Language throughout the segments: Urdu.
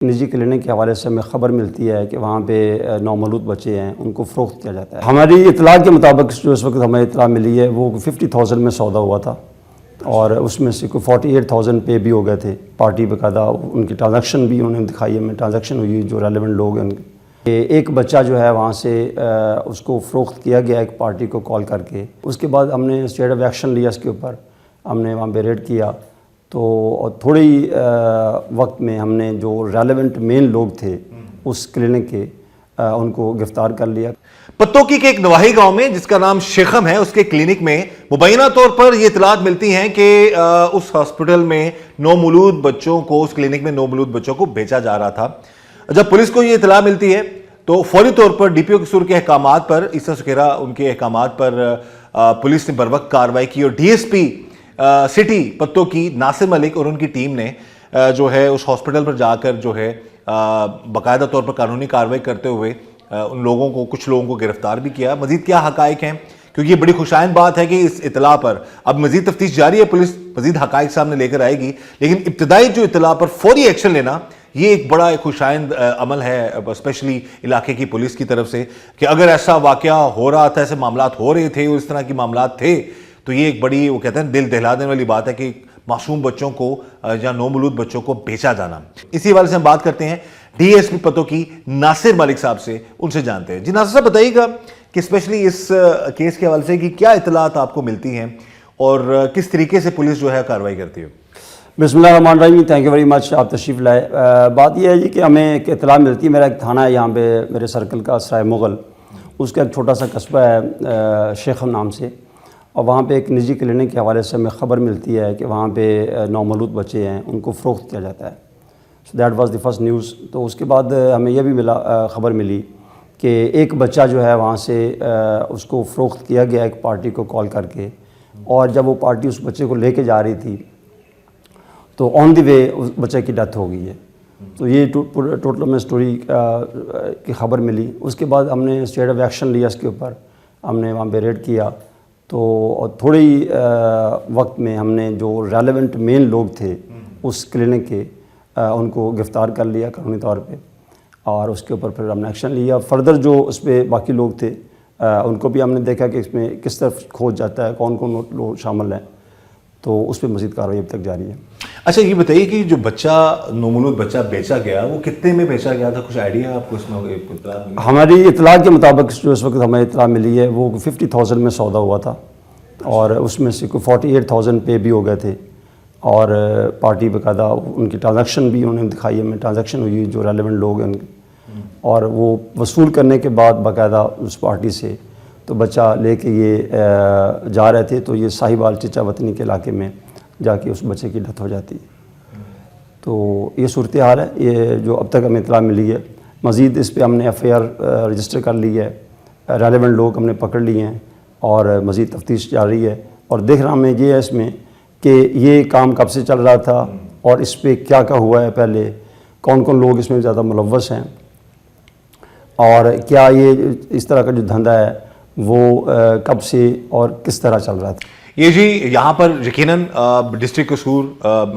نجی کلینک کے حوالے سے ہمیں خبر ملتی ہے کہ وہاں پہ نومولود بچے ہیں، ان کو فروخت کیا جاتا ہے۔ ہماری اطلاع کے مطابق جو اس وقت ہمیں اطلاع ملی ہے وہ 50,000 میں سودا ہوا تھا، اور اس میں سے کوئی 48,000 پے بھی ہو گئے تھے۔ پارٹی باقاعدہ ان کی ٹرانزیکشن بھی انہوں نے دکھائی ہے، ٹرانزیکشن ہوئی جو ریلیونٹ لوگ ہیں ان کے۔ ایک بچہ جو ہے وہاں سے اس کو فروخت کیا گیا ایک پارٹی کو کال کر کے۔ اس کے بعد ہم نے اسٹیٹ آف ایکشن لیا، اس کے اوپر ہم نے وہاں پہ ریڈ کیا، تو تھوڑی وقت میں ہم نے جو ریلیونٹ مین لوگ تھے اس کلینک کے ان کو گرفتار کر لیا۔ پتوکی کے ایک نواحی گاؤں میں جس کا نام شیخم ہے، اس کے کلینک میں مبینہ طور پر یہ اطلاعات ملتی ہیں کہ اس ہاسپٹل میں نومولود بچوں کو، اس کلینک میں نومولود بچوں کو بیچا جا رہا تھا۔ جب پولیس کو یہ اطلاع ملتی ہے تو فوری طور پر ڈی پی او قصور کے احکامات پر، عیسیٰ سکھیرا ان کے احکامات پر پولیس نے بروقت کارروائی کی، اور D S P city Pattoki Nasir Malik اور ان کی ٹیم نے جو ہے اس ہاسپٹل پر جا کر جو ہے باقاعدہ طور پر قانونی کارروائی کرتے ہوئے ان لوگوں کو، کچھ لوگوں کو گرفتار بھی کیا۔ مزید کیا حقائق ہیں، کیونکہ یہ بڑی خوشائند بات ہے کہ اس اطلاع پر اب مزید تفتیش جاری ہے، پولیس مزید حقائق سامنے لے کر آئے گی، لیکن ابتدائی جو اطلاع پر فوری ایکشن لینا یہ ایک بڑا خوشائند عمل ہے، اسپیشلی علاقے کی پولیس کی طرف سے، کہ اگر ایسا واقعہ ہو رہا تھا، ایسے معاملات ہو رہے تھے اور اس طرح کی معاملات تھے، تو یہ ایک بڑی، وہ کہتے ہیں دل دہلا دینے والی بات ہے کہ معصوم بچوں کو یا نومولود بچوں کو بیچا جانا۔ اسی حوالے سے ہم بات کرتے ہیں ڈی ایس پی پتوکی ناصر ملک صاحب سے، ان سے جانتے ہیں۔ جی ناصر صاحب بتائیے گا کہ اسپیشلی اس کیس کے حوالے سے کہ کیا اطلاعات آپ کو ملتی ہیں اور کس طریقے سے پولیس جو ہے کارروائی کرتی ہے؟ بسم اللہ الرحمن الرحیم، تھینک یو ویری مچ، آپ تشریف لائے۔ بات یہ ہے جی کہ ہمیں ایک اطلاع ملتی ہے، میرا ایک تھانہ ہے یہاں پہ میرے سرکل کا، سرائے مغل، اس کا ایک چھوٹا سا قصبہ ہے شیخم نام سے، اور وہاں پہ ایک نجی کلینک کے حوالے سے ہمیں خبر ملتی ہے کہ وہاں پہ نومولود بچے ہیں، ان کو فروخت کیا جاتا ہے۔ So that was the first news. تو اس کے بعد ہمیں یہ بھی خبر ملی کہ ایک بچہ جو ہے وہاں سے اس کو فروخت کیا گیا ایک پارٹی کو کال کر کے، اور جب وہ پارٹی اس بچے کو لے کے جا رہی تھی تو آن دی وے اس بچے کی ڈیتھ ہو گئی ہے۔ تو یہ ٹوٹل میں سٹوری کی خبر ملی۔ اس کے بعد ہم نے اسٹیٹ آف ایکشن لیا، اس کے اوپر ہم نے وہاں پہ ریڈ کیا، تو تھوڑی وقت میں ہم نے جو ریلیونٹ مین لوگ تھے اس کلینک کے ان کو گرفتار کر لیا قانونی طور پہ، اور اس کے اوپر پھر ہم نے ایکشن لیا۔ فردر جو اس پہ باقی لوگ تھے ان کو بھی ہم نے دیکھا کہ اس میں کس طرف کھوج جاتا ہے، کون کون لوگ شامل ہیں، تو اس پہ مزید کارروائی اب تک جاری ہے۔ اچھا یہ بتائیے کہ جو بچہ نومولود بچہ بیچا گیا وہ کتنے میں بیچا گیا تھا، کچھ آئیڈیا آپ کو اس میں اطلاع؟ ہماری اطلاع کے مطابق جو اس وقت ہمیں اطلاع ملی ہے وہ 50,000 میں سودا ہوا تھا، اور اس میں سے کوئی 48,000 پے بھی ہو گئے تھے، اور پارٹی باقاعدہ ان کی ٹرانزیکشن بھی انہوں نے دکھائی ہے، ٹرانزیکشن ہوئی جو ریلیونٹ لوگ ہیں ان کے، اور وہ وصول کرنے کے بعد باقاعدہ اس پارٹی سے تو بچہ لے کے یہ جا رہے تھے، تو یہ ساہیوال چچا وطنی کے علاقے میں جا کے اس بچے کی ڈیتھ ہو جاتی ہے۔ تو یہ صورتحال ہے، یہ جو اب تک ہمیں اطلاع ملی ہے۔ مزید اس پہ ہم نے ایف آئی آر رجسٹر کر لی ہے، ریلیونٹ لوگ ہم نے پکڑ لیے ہیں، اور مزید تفتیش جاری ہے، اور دیکھ رہا ہمیں یہ ہے اس میں کہ یہ کام کب سے چل رہا تھا، اور اس پہ کیا ہوا ہے پہلے، کون کون لوگ اس میں زیادہ ملوث ہیں، اور کیا یہ اس طرح کا جو دھندا ہے وہ کب سے اور کس طرح چل رہا تھا۔ یہ جی یہاں پر یقیناً ڈسٹرکٹ قصور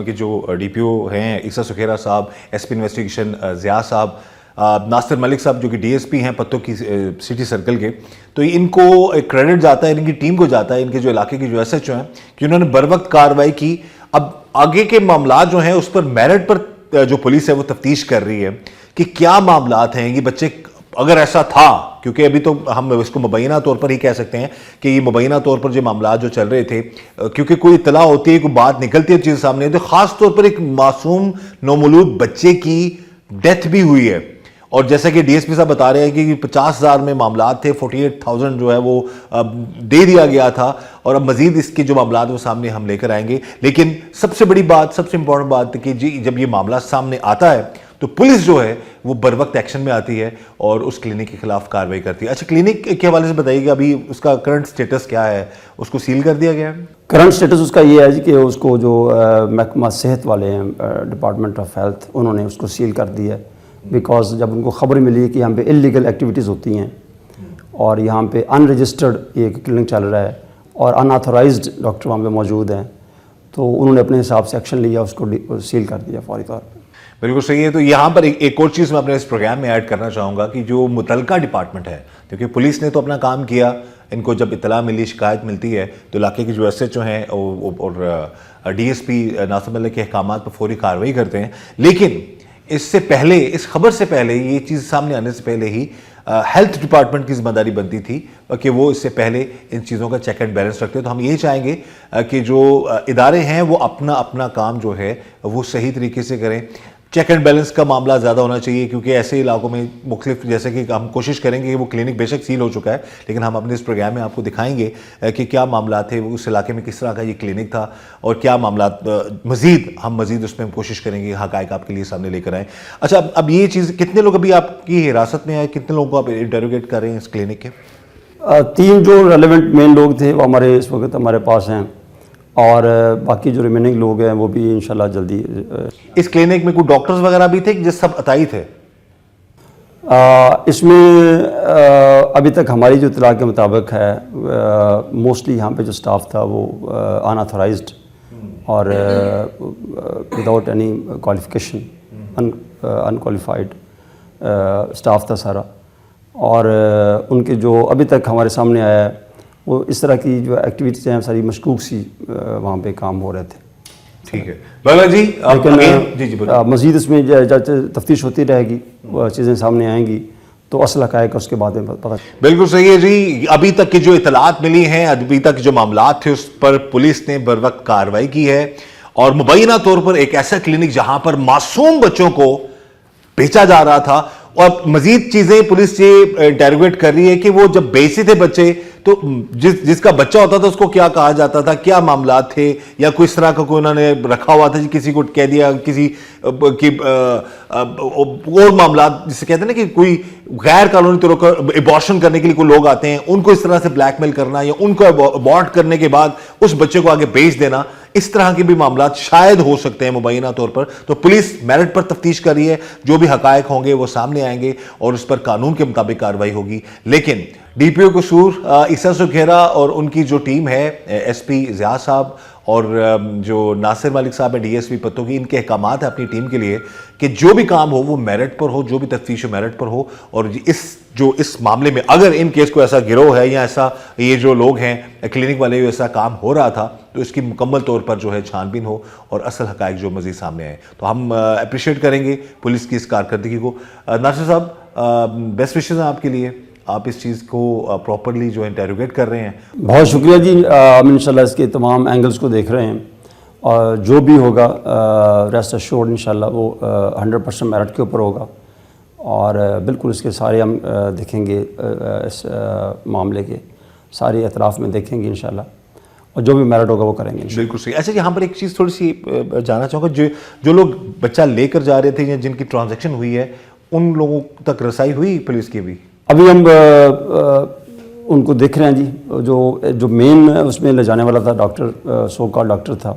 کے جو ڈی پی او ہیں عیسیٰ سکھیرا صاحب، ایس پی انویسٹیگیشن ضیاء صاحب، ناصر ملک صاحب جو کہ ڈی ایس پی ہیں پتوکی سٹی سرکل کے، تو ان کو ایک کریڈٹ جاتا ہے، ان کی ٹیم کو جاتا ہے، ان کے جو علاقے کے جو ایس ایچ او ہیں، کہ انہوں نے بروقت کارروائی کی۔ اب آگے کے معاملات جو ہیں اس پر میرٹ پر جو پولیس ہے وہ تفتیش کر رہی ہے کہ کیا معاملات ہیں، یہ بچے اگر ایسا تھا، کیونکہ ابھی تو ہم اس کو مبینہ طور پر ہی کہہ سکتے ہیں کہ یہ مبینہ طور پر جو معاملات جو چل رہے تھے، کیونکہ کوئی اطلاع ہوتی ہے، کوئی بات نکلتی ہے، چیز سامنے آتی ہے، خاص طور پر ایک معصوم نومولود بچے کی ڈیتھ بھی ہوئی ہے، اور جیسا کہ ڈی ایس پی صاحب بتا رہے ہیں کہ 50,000 میں معاملات تھے، 48,000 جو ہے وہ دے دیا گیا تھا، اور اب مزید اس کے جو معاملات وہ سامنے ہم لے کر آئیں گے۔ لیکن سب سے بڑی بات، سب سے امپورٹنٹ بات کہ جی جب یہ معاملہ سامنے آتا ہے تو پولیس جو ہے وہ بروقت ایکشن میں آتی ہے اور اس کلینک کے خلاف کارروائی کرتی ہے۔ اچھا کلینک کے حوالے سے بتائیے گا ابھی اس کا کرنٹ سٹیٹس کیا ہے، اس کو سیل کر دیا گیا ہے؟ کرنٹ سٹیٹس اس کا یہ ہے کہ اس کو جو محکمہ صحت والے ہیں، ڈپارٹمنٹ آف ہیلتھ، انہوں نے اس کو سیل کر دیا ہے، بیکاز جب ان کو خبر ملی کہ یہاں پہ انلیگل ایکٹیویٹیز ہوتی ہیں، اور یہاں پہ ان رجسٹرڈ ایک کلینک چل رہا ہے، اور ان آتھورائزڈ ڈاکٹر وہاں پہ موجود ہیں، تو انہوں نے اپنے حساب سے ایکشن لیا، اس کو سیل کر دیا فوری طور پہ۔ بالکل صحیح ہے. تو یہاں پر ایک اور چیز میں اپنے اس پروگرام میں ایڈ کرنا چاہوں گا کہ جو متعلقہ ڈپارٹمنٹ ہے، کیونکہ پولیس نے تو اپنا کام کیا، ان کو جب اطلاع ملی، شکایت ملتی ہے تو علاقے کے جو ایس ایچ او ہیں اور ڈی ایس پی ناصر ملک کے احکامات پر فوری کارروائی کرتے ہیں. لیکن اس سے پہلے، اس خبر سے پہلے، یہ چیز سامنے آنے سے پہلے ہی ہیلتھ ڈپارٹمنٹ کی ذمہ داری بنتی تھی کہ وہ اس سے پہلے ان چیزوں کا چیک اینڈ بیلنس رکھتے. تو ہم یہ چاہیں گے کہ جو ادارے ہیں وہ اپنا کام جو ہے وہ صحیح طریقے سے کریں. چیک اینڈ بیلنس کا معاملہ زیادہ ہونا چاہیے، کیونکہ ایسے علاقوں میں مختلف، جیسے کہ ہم کوشش کریں گے کہ وہ کلینک بے شک سیل ہو چکا ہے، لیکن ہم اپنے اس پروگرام میں آپ کو دکھائیں گے کہ کیا معاملات تھے اس علاقے میں، کس طرح کا یہ کلینک تھا اور کیا معاملات مزید اس میں کوشش کریں گے حقائق آپ کے لیے سامنے لے کر آئیں. اچھا، اب یہ چیز کتنے لوگ ابھی آپ کی حراست میں آئے، کتنے لوگوں کو آپ انٹروگیٹ کر رہے ہیں اس کلینک کے؟ 3 جو ریلیونٹ مین لوگ تھے وہ ہمارے اس وقت ہمارے پاس ہیں، اور باقی جو ریمیننگ لوگ ہیں وہ بھی انشاءاللہ جلدی. اس کلینک میں کوئی ڈاکٹرز وغیرہ بھی تھے کہ جس سب عطائی تھے؟ اس میں ابھی تک ہماری جو اطلاع کے مطابق ہے موسٹلی یہاں پہ جو سٹاف تھا وہ اناتھورائزڈ اور وداؤٹ اینی کوالیفیکیشن، ان کوالیفائڈ سٹاف تھا سارا. اور ان کے جو ابھی تک ہمارے سامنے آیا ہے وہ اس طرح کی جو ایکٹیویٹیز ہیں ساری مشکوک سی وہاں پہ کام ہو رہے تھے. ٹھیک ہے بھلا جی. لیکن مزید اس میں تفتیش ہوتی رہے گی، وہ چیزیں سامنے آئیں گی تو اصل حقائق اس کے بعد میں پتہ. بالکل صحیح ہے جی. ابھی تک کی جو اطلاعات ملی ہیں، ابھی تک جو معاملات تھے اس پر پولیس نے بروقت کارروائی کی ہے، اور مبینہ طور پر ایک ایسا کلینک جہاں پر معصوم بچوں کو بیچا جا رہا تھا، اور مزید چیزیں پولیس یہ انٹروگیٹ کر رہی ہے کہ وہ جب بیچتے تھے بچے تو جس کا بچہ ہوتا تھا اس کو کیا کہا جاتا تھا، کیا معاملات تھے، یا کوئی اس طرح کا کوئی انہوں نے رکھا ہوا تھا جی، کسی کو کہہ دیا، کسی کی اور معاملات جسے کہتے ہیں نا کہ کوئی غیر قانونی طور پر ابارشن کرنے کے لیے کوئی لوگ آتے ہیں، ان کو اس طرح سے بلیک میل کرنا یا ان کو ابارٹ کرنے کے بعد اس بچے کو آگے بیچ دینا، اس طرح کے بھی معاملات شاید ہو سکتے ہیں مبینہ طور پر. تو پولیس میرٹ پر تفتیش کر رہی ہے، جو بھی حقائق ہوں گے وہ سامنے آئیں گے اور اس پر قانون کے مطابق کارروائی ہوگی. لیکن ڈی پی او قصور عیسیٰ سکھیرا اور ان کی جو ٹیم ہے، ایس پی ضیاء صاحب اور جو ناصر ملک صاحب ہیں ڈی ایس پی پتوں کی، ان کے احکامات ہیں اپنی ٹیم کے لیے کہ جو بھی کام ہو وہ میرٹ پر ہو، جو بھی تفتیش میرٹ پر ہو. اور اس معاملے میں اگر ان کیس کو ایسا گروہ ہے یا ایسا یہ جو لوگ ہیں کلینک والے ایسا کام ہو رہا تھا تو اس کی مکمل طور پر جو ہے چھان بین ہو اور اصل حقائق جو مزید سامنے آئے. تو ہم اپریشیٹ کریں گے پولیس کی اس کارکردگی کو. ناصر صاحب، بیسٹ وشز ہیں آپ کے لیے، آپ اس چیز کو پراپرلی جو انٹروگیٹ کر رہے ہیں. بہت شکریہ جی. ہم انشاءاللہ اس کے تمام اینگلز کو دیکھ رہے ہیں، اور جو بھی ہوگا ریسٹ ایشورڈ انشاءاللہ وہ 100% میرٹ کے اوپر ہوگا، اور بالکل اس کے سارے ہم دیکھیں گے، اس معاملے کے سارے اطراف میں دیکھیں گے انشاءاللہ، اور جو بھی میرٹ ہوگا وہ کریں گے انشاءاللہ. بالکل صحیح. اچھا، یہاں پر ایک چیز تھوڑی سی جاننا چاہوں گا، جو لوگ بچہ لے کر جا رہے تھے یا جن کی ٹرانزیکشن ہوئی ہے، ان لوگوں تک رسائی ہوئی پولیس کی بھی؟ ابھی ہم ان کو دیکھ رہے ہیں جی. جو مین اس میں لے جانے والا تھا ڈاکٹر، سو کال ڈاکٹر تھا،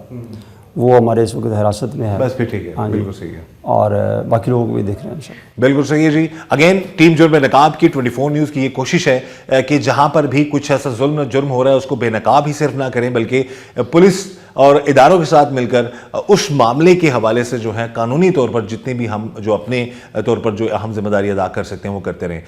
وہ ہمارے اس وقت حراست میں ہے. بس پھر ٹھیک ہے. ہاں جی. بالکل صحیح ہے. اور باقی لوگوں کو بھی دیکھ رہے ہیں انشاءاللہ. بالکل صحیح ہے جی. اگین ٹیم جرم نقاب کی 24 نیوز کی یہ کوشش ہے کہ جہاں پر بھی کچھ ایسا ظلم جرم ہو رہا ہے اس کو بے نقاب ہی صرف نہ کریں، بلکہ پولیس اور اداروں کے ساتھ مل کر اس معاملے کے حوالے سے جو ہے قانونی طور پر جتنے بھی ہم جو اپنے طور پر جو اہم ذمہ داری ادا کر سکتے ہیں وہ کرتے رہیں.